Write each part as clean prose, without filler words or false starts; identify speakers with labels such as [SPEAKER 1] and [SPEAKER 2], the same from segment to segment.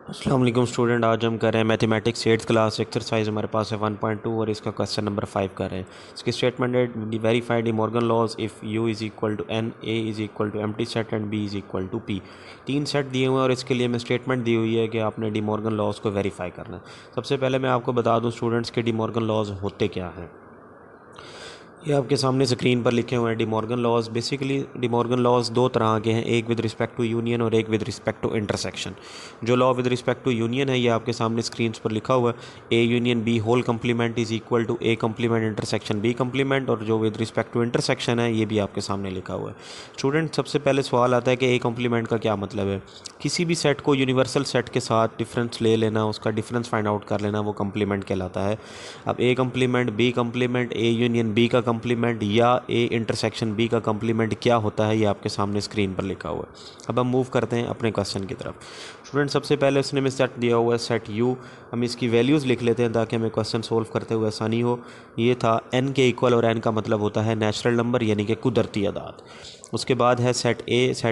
[SPEAKER 1] अस्सलाम वालेकुम स्टूडेंट। आज हम कर रहे हैं मैथमेटिक्स 8th क्लास एक्सरसाइज। हमारे पास है 1.2 और इसका क्वेश्चन नंबर 5 कर रहे हैं। इसकी स्टेटमेंट है verified De Morgan laws if U is equal to N, A is equal to empty set and B is equal to P. 3 set दिए हुए हैं और इसके लिए हमें स्टेटमेंट दी हुई है कि आपने डी मॉर्गन लॉज को वेरीफाई करना है। सबसे पहले मैं आपको बता दूँ स्टूडेंट्स के डी मॉर्गन लॉज होते क्या हैं। ये आपके सामने स्क्रीन पर लिखे हुए हैं। De Morgan laws basically De Morgan laws दो तरह के हैं, एक विद रिस्पेक्ट टू यूनियन और एक विद रिस्पेक्ट टू इंटरसेक्शन। जो law with respect to union है ये आपके सामने स्क्रीन पर लिखा हुआ है, A union B whole complement is equal to A complement intersection B complement. और जो विद रिस्पेक्ट टू इंटरसेक्शन है ये भी आपके सामने लिखा हुआ है। स्टूडेंट सबसे पहले सवाल आता है कि ए कंप्लीमेंट का क्या मतलब है। किसी भी सेट को यूनिवर्सल सेट के साथ डिफरेंस ले लेना, उसका डिफरेंस फाइंड आउट कर लेना, वो कंप्लीमेंट कहलाता है। अब A complement B complement, A union B का कंप्लीमेंट या ए इंटरसेक्शन बी का कंप्लीमेंट क्या होता है ये आपके सामने स्क्रीन पर लिखा हुआ है। अब हम मूव करते हैं अपने क्वेश्चन की तरफ। स्टूडेंट सबसे पहले उसने हमें सेट दिया हुआ है सेट यू। हम इसकी वैल्यूज़ लिख लेते हैं ताकि हमें क्वेश्चन सोल्व करते हुए आसानी हो। ये था एन के इक्वल और एन का मतलब होता है नेचुरल नंबर यानी कि कुदरती अदाद। उसके बाद है सेट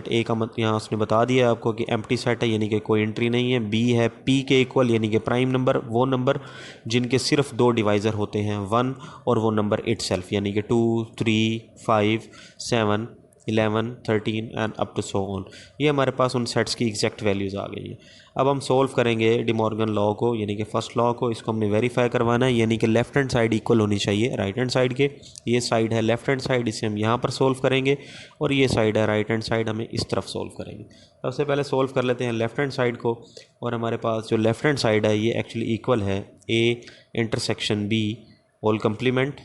[SPEAKER 1] ए का मत यहाँ उसने बता दिया आपको कि एम्प्टी सेट है यानी कि कोई एंट्री नहीं है। बी है पी के इक्वल यानी कि प्राइम नंबर, वो नंबर जिनके सिर्फ दो डिवाइज़र होते हैं, 1 और वो नंबर इटसेल्फ यानी कि 2 3 5 7 11 13 and up to so on. ये हमारे पास उन सेट्स की एग्जैक्ट वैल्यूज़ आ गई है। अब हम सोल्व करेंगे डी मॉर्गन लॉ को यानी कि फर्स्ट लॉ को। इसको हमने वेरीफाई करवाना है यानी कि लेफ्ट हैंड साइड इक्वल होनी चाहिए राइट हैंड साइड के। ये साइड है लेफ्ट हैंड साइड, इसे हम यहाँ पर सोल्व करेंगे और ये साइड है राइट हैंड साइड, हमें इस तरफ सोल्व करेंगे। सबसे पहले सोल्व कर लेते हैं लेफ्ट हैंड साइड को। और हमारे पास जो लेफ्ट हैंड साइड है ये एक्चुअली इक्वल है A intersection B whole complement.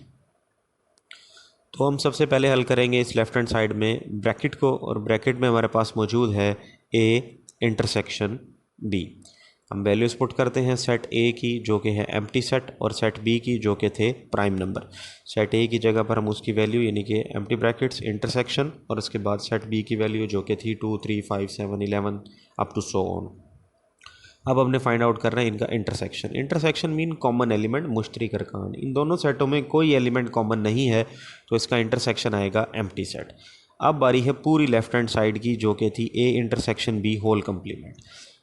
[SPEAKER 1] तो हम सबसे पहले हल करेंगे इस लेफ्ट हैंड साइड में ब्रैकेट को, और ब्रैकेट में हमारे पास मौजूद है ए इंटरसेक्शन बी। हम वैल्यूज़ पुट करते हैं सेट ए की जो कि है एम्प्टी सेट और सेट बी की जो कि थे प्राइम नंबर। सेट ए की जगह पर हम उसकी वैल्यू यानी कि एम्प्टी ब्रैकेट्स इंटरसेक्शन और उसके बाद सेट बी की वैल्यू जो कि थी 2 3 5 7 11 अप टू सो ऑन। अब हमने फाइंड आउट कर रहे हैं इनका intersection. Intersection mean common element, मुश्तरक अरकान। इन दोनों सेटों में कोई एलिमेंट कॉमन नहीं है तो इसका इंटरसेक्शन आएगा एम्प्टी सेट। अब बारी है पूरी लेफ्ट हैंड साइड की जो कि थी A intersection B whole complement.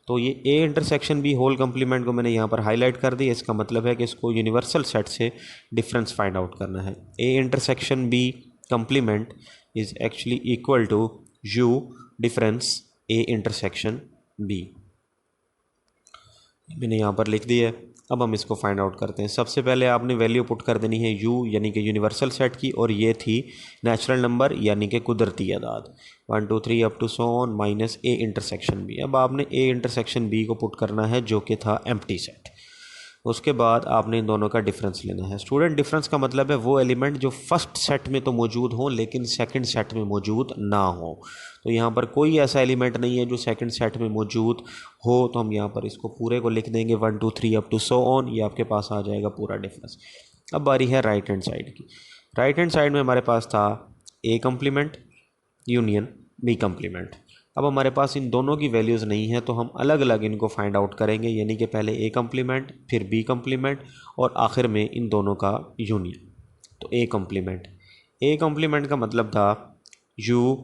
[SPEAKER 1] तो ये A intersection B whole complement को मैंने यहाँ पर हाईलाइट कर दिया। इसका मतलब है कि इसको यूनिवर्सल सेट से डिफरेंस फाइंड आउट करना है। A intersection B complement is actually equal to U difference A intersection B. मैंने यहाँ पर लिख दिया है। अब हम इसको फाइंड आउट करते हैं। सबसे पहले आपने वैल्यू पुट कर देनी है u यानी कि यूनिवर्सल सेट की, और ये थी नेचुरल नंबर यानी कि कुदरती अदाद 1 2 3 up to so on minus A intersection B. अब आपने ए इंटरसेक्शन बी को पुट करना है जो कि था एम्प्टी सेट। उसके बाद आपने इन दोनों का डिफरेंस लेना है। स्टूडेंट डिफरेंस का मतलब है वो एलिमेंट जो फर्स्ट सेट में तो मौजूद हो लेकिन सेकंड सेट में मौजूद ना हो। तो यहाँ पर कोई ऐसा एलिमेंट नहीं है जो सेकंड सेट में मौजूद हो, तो हम यहाँ पर इसको पूरे को लिख देंगे 1 2 3 अप टू सो ऑन। ये आपके पास आ जाएगा पूरा डिफरेंस। अब बारी है राइट हैंड साइड की। राइट हैंड साइड में हमारे पास था ए कंप्लीमेंट यूनियन बी कंप्लीमेंट। अब हमारे पास इन दोनों की वैल्यूज़ नहीं है तो हम अलग अलग इनको फाइंड आउट करेंगे यानी कि पहले ए कंप्लीमेंट फिर बी कंप्लीमेंट और आखिर में इन दोनों का यूनियन। तो ए कंप्लीमेंट का मतलब था यू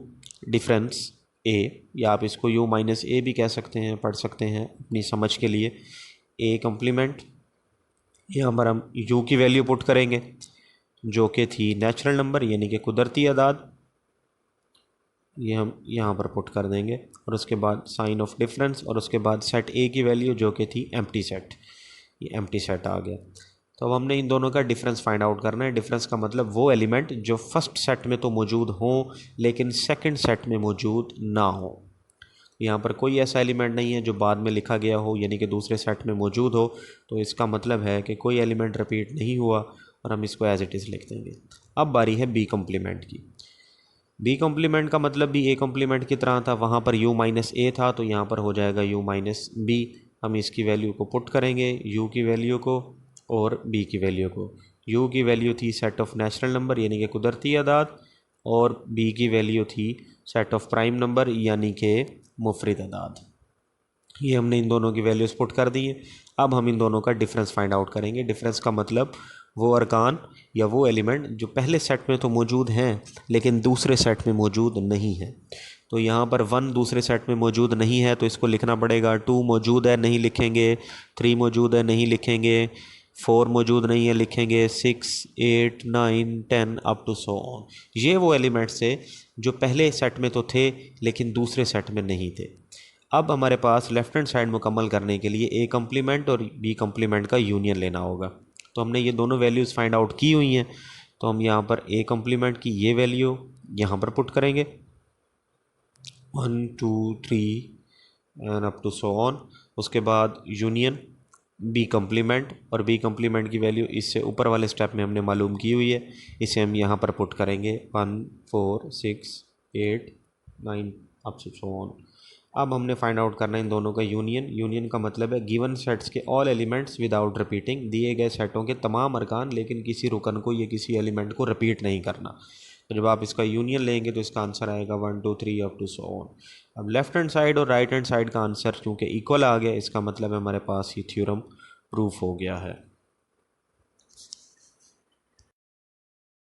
[SPEAKER 1] डिफरेंस ए, या आप इसको यू माइनस ए भी कह सकते हैं, पढ़ सकते हैं अपनी समझ के लिए। ए कंप्लीमेंट यहाँ पर हम यू की वैल्यू पुट करेंगे जो कि थी नेचुरल नंबर यानी कि कुदरती अदाद, ये हम यहाँ पर पुट कर देंगे। और उसके बाद साइन ऑफ डिफरेंस और उसके बाद सेट ए की वैल्यू जो कि थी एम्प्टी सेट। ये एम्प्टी सेट आ गया। तो अब हमने इन दोनों का डिफरेंस फाइंड आउट करना है। डिफरेंस का मतलब वो एलिमेंट जो फर्स्ट सेट में तो मौजूद हो लेकिन सेकंड सेट में मौजूद ना हो। यहाँ पर कोई ऐसा एलिमेंट नहीं है जो बाद में लिखा गया हो यानी कि दूसरे सेट में मौजूद हो, तो इसका मतलब है कि कोई एलिमेंट रिपीट नहीं हुआ और हम इसको एज इट इज़ लिख देंगे। अब बारी है बी कंप्लीमेंट की। बी कॉम्प्लीमेंट का मतलब भी ए कॉम्प्लीमेंट की तरह था, वहाँ पर u माइनस ए था तो यहाँ पर हो जाएगा u माइनस बी। हम इसकी वैल्यू को पुट करेंगे u की वैल्यू को और b की वैल्यू को। u की वैल्यू थी सेट ऑफ नेचुरल नंबर यानी कि कुदरती अदाद और b की वैल्यू थी सेट ऑफ प्राइम नंबर यानी कि मुफरिद अदाद। ये हमने इन दोनों की वैल्यूज़ पुट कर दी हैं। अब हम इन दोनों का डिफरेंस फाइंड आउट करेंगे। डिफरेंस का मतलब वो अरकान या वो एलिमेंट जो पहले सेट में तो मौजूद हैं लेकिन दूसरे सेट में मौजूद नहीं है। तो यहाँ पर 1 दूसरे सेट में मौजूद नहीं है तो इसको लिखना पड़ेगा। 2 मौजूद है, नहीं लिखेंगे। 3 मौजूद है, नहीं लिखेंगे। 4 मौजूद नहीं है, लिखेंगे। 6, 8, 9, 10 अप टू सो ऑन। ये वो एलिमेंट्स थे जो पहले सेट में तो थे लेकिन दूसरे सेट में नहीं थे। अब हमारे पास लेफ्ट हैंड साइड मुकम्मल करने के लिए ए कम्प्लीमेंट और बी कम्प्लीमेंट का यूनियन लेना होगा। तो हमने ये दोनों वैल्यूज़ फाइंड आउट की हुई हैं, तो हम यहाँ पर ए कम्प्लीमेंट की ये वैल्यू यहाँ पर पुट करेंगे 1 2 3 and up to so on. उसके बाद यूनियन बी कम्प्लीमेंट, और बी कम्प्लीमेंट की वैल्यू इससे ऊपर वाले स्टेप में हमने मालूम की हुई है, इसे हम यहाँ पर पुट करेंगे 1 4 6 8 9 अप टू सो ऑन। अब हमने फाइंड आउट करना है इन दोनों का यूनियन। यूनियन का मतलब है गिवन सेट्स के ऑल एलिमेंट्स विदाउट रिपीटिंग, दिए गए सेटों के तमाम अरकान लेकिन किसी रुकन को या किसी एलिमेंट को रिपीट नहीं करना। तो जब आप इसका यूनियन लेंगे तो इसका आंसर आएगा 1 2 3 अप टू सो ऑन। अब लेफ्ट हैंड साइड और राइट हैंड साइड का आंसर चूँकि इक्वल आ गया, इसका मतलब है हमारे पास ये थ्योरम प्रूफ हो गया है।